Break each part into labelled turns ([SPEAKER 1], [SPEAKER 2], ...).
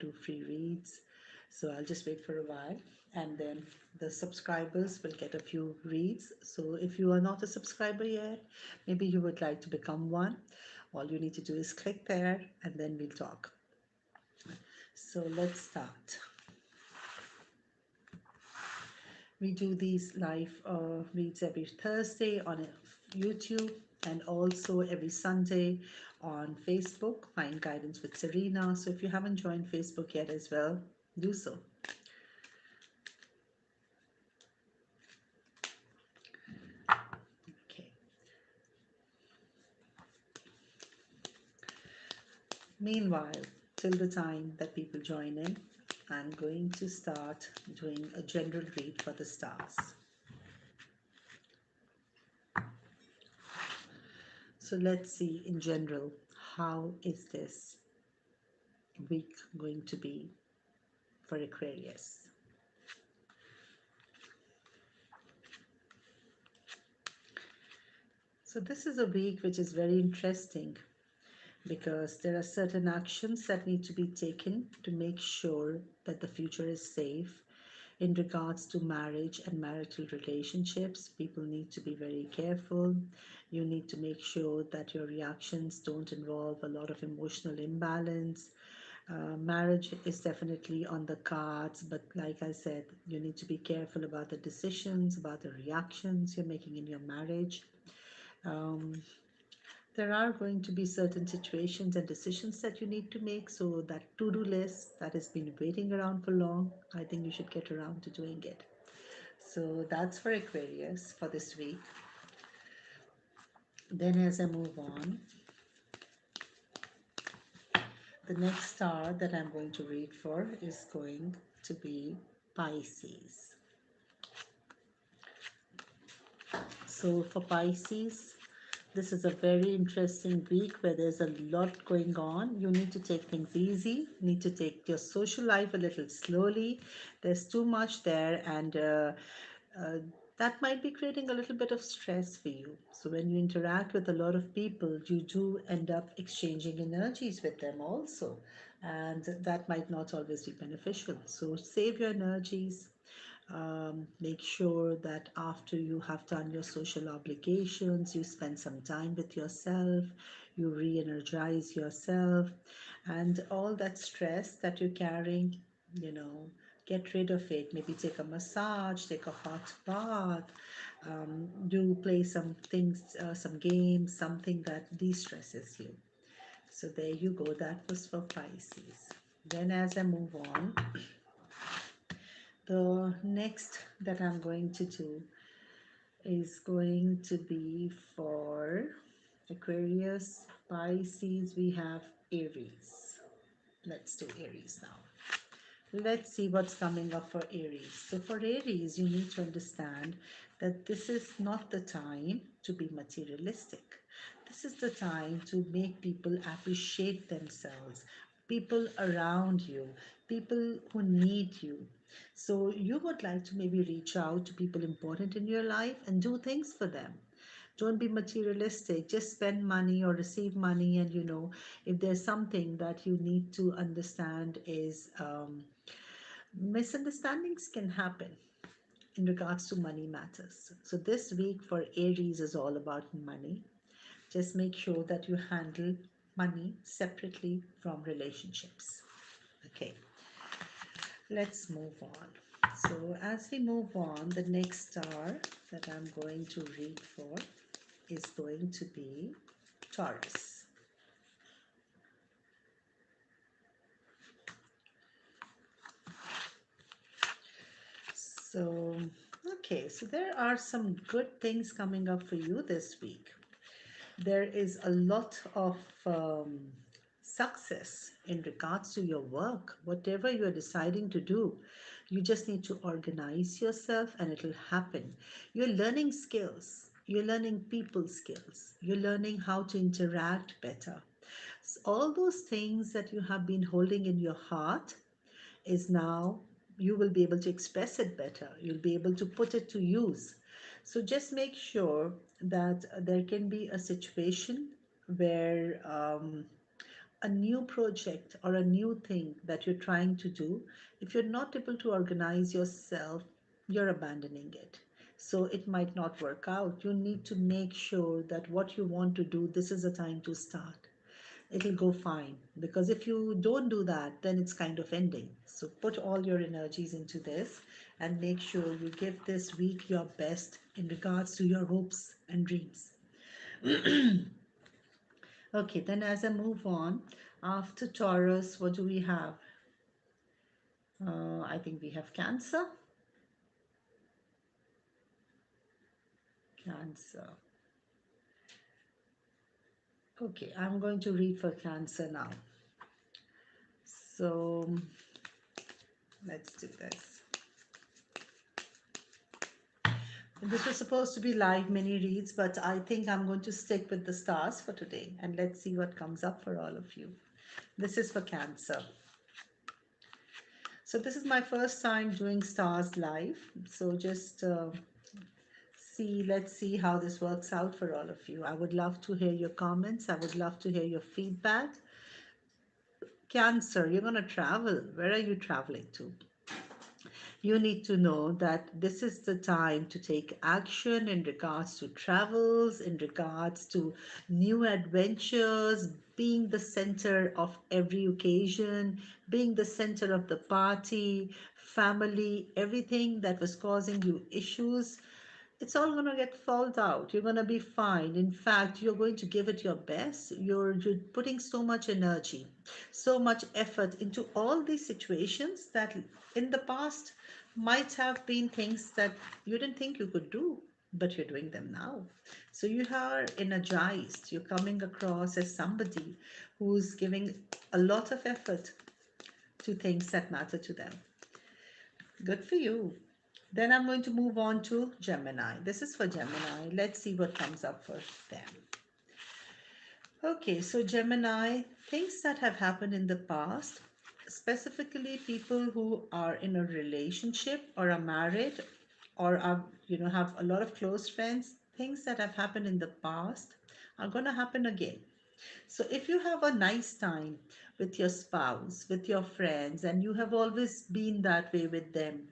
[SPEAKER 1] do free reads. So I'll just wait for a while, and then the subscribers will get a few reads. So if you are not a subscriber yet, maybe you would like to become one. All you need to do is click there, and then we'll talk. So let's start. We do these live reads every Thursday on YouTube, and also every Sunday on Facebook, Find Guidance with Serena. So if you haven't joined Facebook yet as well, do so. Okay. Meanwhile, till the time that people join in, I'm going to start doing a general read for the stars. So let's see in general, how is this week going to be for Aquarius? So this is a week which is very interesting because there are certain actions that need to be taken to make sure that the future is safe. In regards to marriage and marital relationships, people need to be very careful. You need to make sure that your reactions don't involve a lot of emotional imbalance. Marriage is definitely on the cards, but like I said, you need to be careful about the decisions, about the reactions you're making in your marriage. Um, there are going to be certain situations and decisions that you need to make. So that to-do list that has been waiting around for long, I think you should get around to doing it. So that's for Aquarius for this week. Then as I move on, the next star that I'm going to read for is going to be Pisces. So for Pisces, this is a very interesting week where there's a lot going on. You need to take things easy, you need to take your social life a little slowly. There's too much there, and uh, that might be creating a little bit of stress for you. So when you interact with a lot of people, you do end up exchanging energies with them also, and that might not always be beneficial. So save your energies. Make sure that after you have done your social obligations, you spend some time with yourself, you re energize yourself, and all that stress that you're carrying, you know, get rid of it. Maybe take a massage, take a hot bath, do play some things, some games, something that de stresses you. So there you go, that was for Pisces. Then, as I move on, the next that I'm going to do is going to be for Aquarius, Pisces. We have Aries. Let's do Aries now. Let's see what's coming up for Aries. So for Aries, you need to understand that this is not the time to be materialistic. This is the time to make people appreciate themselves, people around you, people who need you. So you would like to maybe reach out to people important in your life and do things for them. Don't be materialistic. Just spend money or receive money, and if there's something that you need to understand is misunderstandings can happen in regards to money matters. So this week for Aries is all about money. Just make sure that you handle money separately from relationships. Okay, let's move on. So as we move on, the next star that I'm going to read for is going to be Taurus. So, okay, so there are some good things coming up for you this week. There is a lot of success in regards to your work, whatever you are deciding to do. You just need to organize yourself and it'll happen. You're learning skills, you're learning people skills, you're learning how to interact better. So all those things that you have been holding in your heart is now you will be able to express it better. You'll be able to put it to use. So just make sure that there can be a situation where a new project or a new thing that you're trying to do, if you're not able to organize yourself, you're abandoning it. So it might not work out. You need to make sure that what you want to do, this is the time to start. It'll go fine. Because if you don't do that, then it's kind of ending. So put all your energies into this and make sure you give this week your best in regards to your hopes and dreams. Okay, then as I move on, after Taurus, what do we have? I think we have Cancer. Cancer. Okay, I'm going to read for Cancer now. So let's do this. This was supposed to be live mini reads, but I think I'm going to stick with the stars for today and let's see what comes up for all of you. This is for Cancer. So this is my first time doing stars live. So just let's see how this works out for all of you. I would love to hear your comments. I would love to hear your feedback. Cancer, you're going to travel. Where are you traveling to? You need to know that this is the time to take action in regards to travels, in regards to new adventures, being the center of every occasion, being the center of the party, family, everything that was causing you issues. It's all going to get followed out. You're going to be fine. In fact, you're going to give it your best. You're putting so much energy, so much effort into all these situations that in the past might have been things that you didn't think you could do, but you're doing them now. So you are energized. You're coming across as somebody who's giving a lot of effort to things that matter to them. Good for you. Then I'm going to move on to Gemini. This is for Gemini. Let's see what comes up for them. Okay, so Gemini, things that have happened in the past, specifically people who are in a relationship or are married or are, have a lot of close friends, things that have happened in the past are going to happen again. So if you have a nice time with your spouse, with your friends, and you have always been that way with them,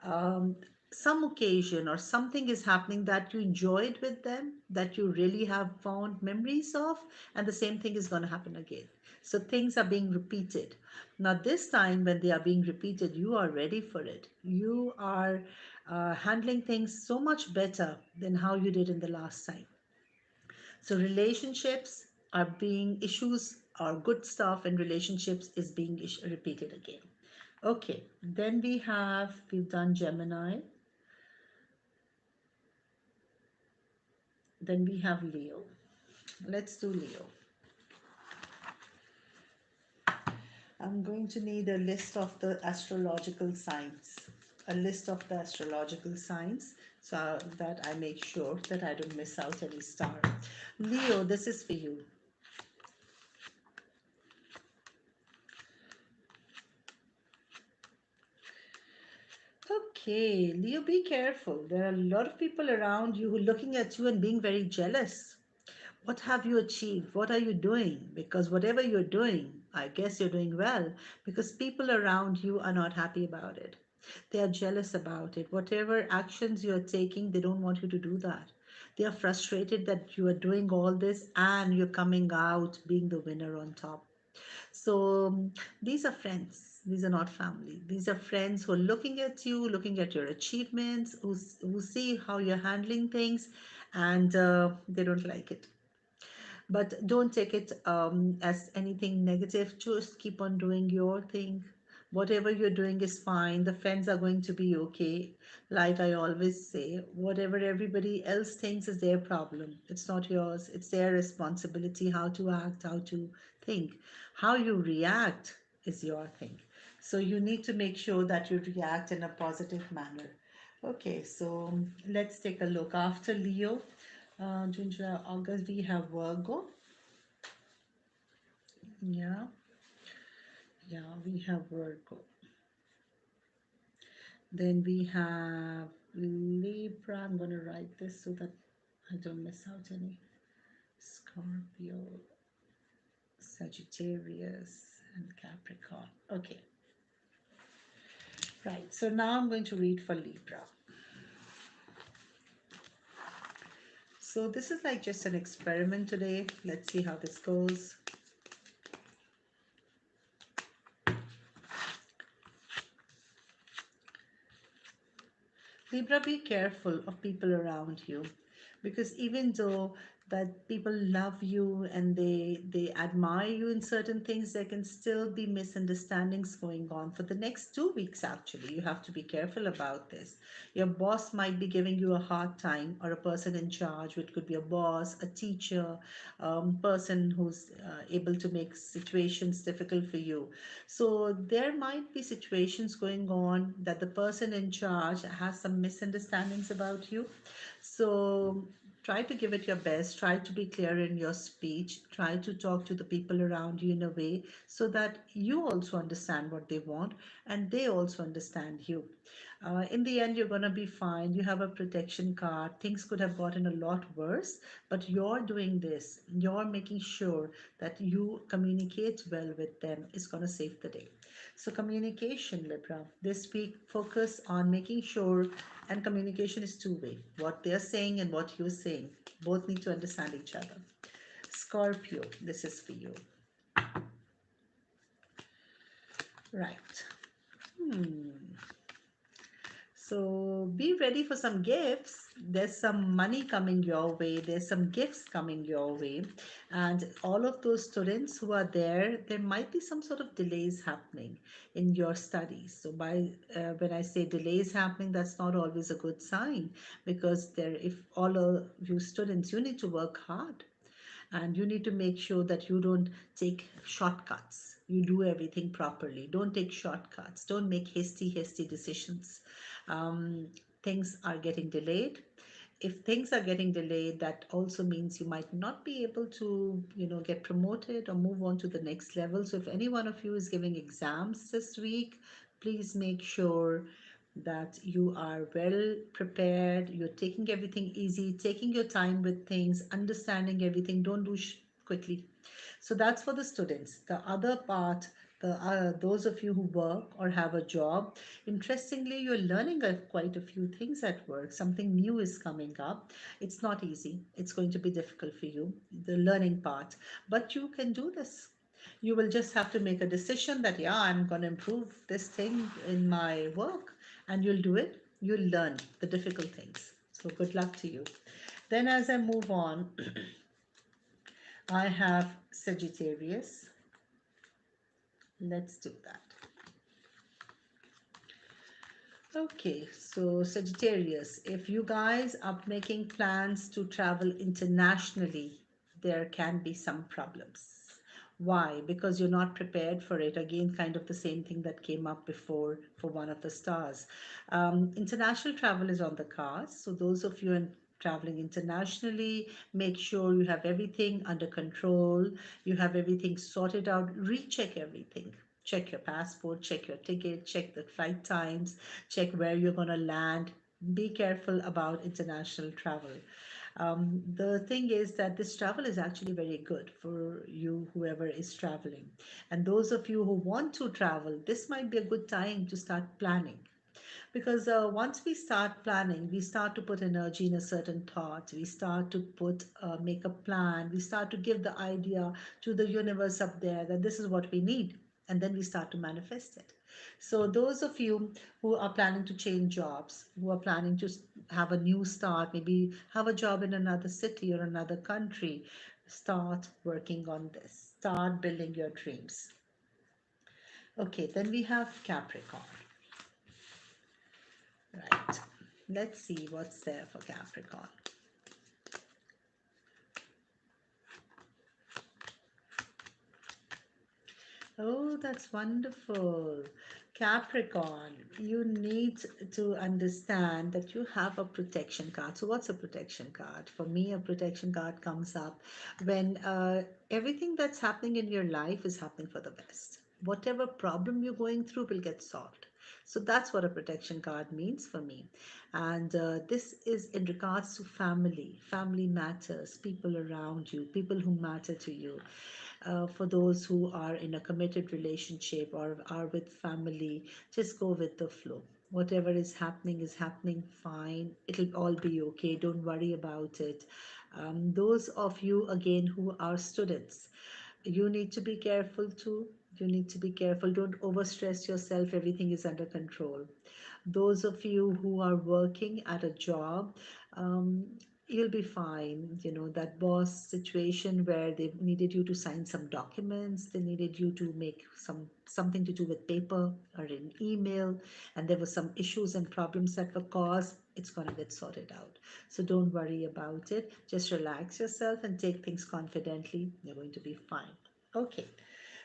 [SPEAKER 1] um, some occasion or something is happening that you enjoyed with them, that you really have fond memories of, and the same thing is going to happen again. So things are being repeated. Now, this time when they are being repeated, you are ready for it. You are handling things so much better than how you did in the last time. So relationships are being issues or good stuff in relationships is being repeated again. Okay, then we've done Gemini. Then we have Leo. Let's do Leo. I'm going to need a list of the astrological signs. A list of the astrological signs so that I make sure that I don't miss out any star. Leo, this is for you. Okay, Leo, be careful. There are a lot of people around you who are looking at you and being very jealous. What have you achieved? What are you doing? Because whatever you're doing, I guess you're doing well because people around you are not happy about it. They are jealous about it. Whatever actions you're taking, they don't want you to do that. They are frustrated that you are doing all this and you're coming out being the winner on top. So these are friends. These are not family. These are friends who are looking at you, looking at your achievements, who see how you're handling things, and they don't like it. But don't take it as anything negative. Just keep on doing your thing. Whatever you're doing is fine. The friends are going to be okay. Like I always say, whatever everybody else thinks is their problem. It's not yours. It's their responsibility how to act, how to think. How you react is your thing. So you need to make sure that you react in a positive manner. Okay, so let's take a look. After Leo, June, July, August, we have Virgo. Yeah, yeah, we have Virgo. Then we have Libra. I'm going to write this so that I don't miss out any. Scorpio, Sagittarius and Capricorn. Okay, right. So now I'm going to read for Libra. So this is like just an experiment today. Let's see how this goes. Libra, be careful of people around you, because even though that people love you and they admire you in certain things, there can still be misunderstandings going on for the next 2 weeks. Actually, you have to be careful about this. Your boss might be giving you a hard time, or a person in charge, which could be a boss, a teacher, person who's able to make situations difficult for you. So there might be situations going on that the person in charge has some misunderstandings about you. So try to give it your best, try to be clear in your speech, try to talk to the people around you in a way so that you also understand what they want and they also understand you. In the end, you're going to be fine. You have a protection card. Things could have gotten a lot worse, but you're doing this. You're making sure that you communicate well with them is going to save the day. So, communication, Libra, this week, focus on making sure, and communication is two-way. What they're saying and what you're saying, both need to understand each other. Scorpio, this is for you. Right. Hmm. So be ready for some gifts. There's some money coming your way. There's some gifts coming your way. And all of those students who are there, there might be some sort of delays happening in your studies. So when I say delays happening, that's not always a good sign, because if all of you students, you need to work hard and you need to make sure that you don't take shortcuts. You do everything properly. Don't take shortcuts. Don't make hasty decisions. um, Things are getting delayed. If things are getting delayed, that also means you might not be able to, get promoted or move on to the next level. So if any one of you is giving exams this week, please make sure that you are well prepared, you're taking everything easy, taking your time with things, understanding everything. Don't do quickly. So that's for the students. The other part, those of you who work or have a job, interestingly, you're learning quite a few things at work. Something new is coming up. It's not easy. It's going to be difficult for you, the learning part. But you can do this. You will just have to make a decision that, yeah, I'm going to improve this thing in my work, and you'll do it. You'll learn the difficult things. So good luck to you. Then, as I move on, I have Sagittarius. Let's do that. Okay, so Sagittarius, if you guys are making plans to travel internationally, there can be some problems. Why? Because you're not prepared for it. Again, kind of the same thing that came up before for one of the stars. International travel is on the cards. So those of you traveling internationally, make sure you have everything under control. You have everything sorted out. Recheck everything. Check your passport, check your ticket, check the flight times, check where you're going to land. Be careful about international travel. The thing is that this travel is actually very good for you, whoever is traveling. And those of you who want to travel, this might be a good time to start planning. Because once we start planning, we start to put energy in a certain thought. We start to make a plan. We start to give the idea to the universe up there that this is what we need. And then we start to manifest it. So those of you who are planning to change jobs, who are planning to have a new start, maybe have a job in another city or another country, start working on this. Start building your dreams. Okay, then we have Capricorn. Right. Let's see what's there for Capricorn. Oh, that's wonderful. Capricorn, you need to understand that you have a protection card. So, what's a protection card? For me, a protection card comes up when everything that's happening in your life is happening for the best. Whatever problem you're going through will get solved. So, that's what a protection card means for me. And this is in regards to family. Family matters, people around you, people who matter to you. For those who are in a committed relationship or are with family, just go with the flow. Whatever is happening fine. It'll all be okay. Don't worry about it. Those of you again who are students, you need to be careful too. You need to be careful. Don't overstress yourself. Everything is under control. Those of you who are working at a job, um, you'll be fine. You know, that boss situation where they needed you to sign some documents, they needed you to make something to do with paper or an email, and there were some issues and problems that were caused. It's going to get sorted out. So don't worry about it. Just relax yourself and take things confidently. You're going to be fine. Okay.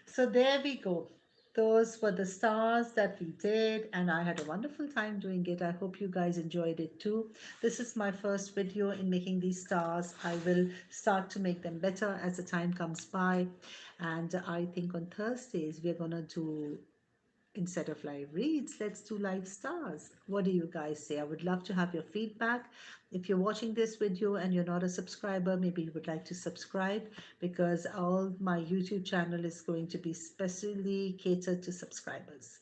[SPEAKER 1] So there we go. Those were the stars that we did, and I had a wonderful time doing it. I hope you guys enjoyed it too. This is my first video in making these stars. I will start to make them better as the time comes by. And I think on Thursdays, we're going to do, instead of live reads, let's do live stars. What do you guys say? I would love to have your feedback. If you're watching this video and you're not a subscriber, maybe you would like to subscribe, because all my YouTube channel is going to be specially catered to subscribers.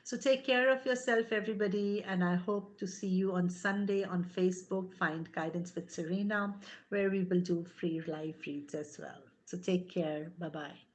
[SPEAKER 1] So take care of yourself, everybody, and I hope to see you on Sunday on Facebook. Find Guidance with Serena, where we will do free live reads as well. So take care. Bye bye.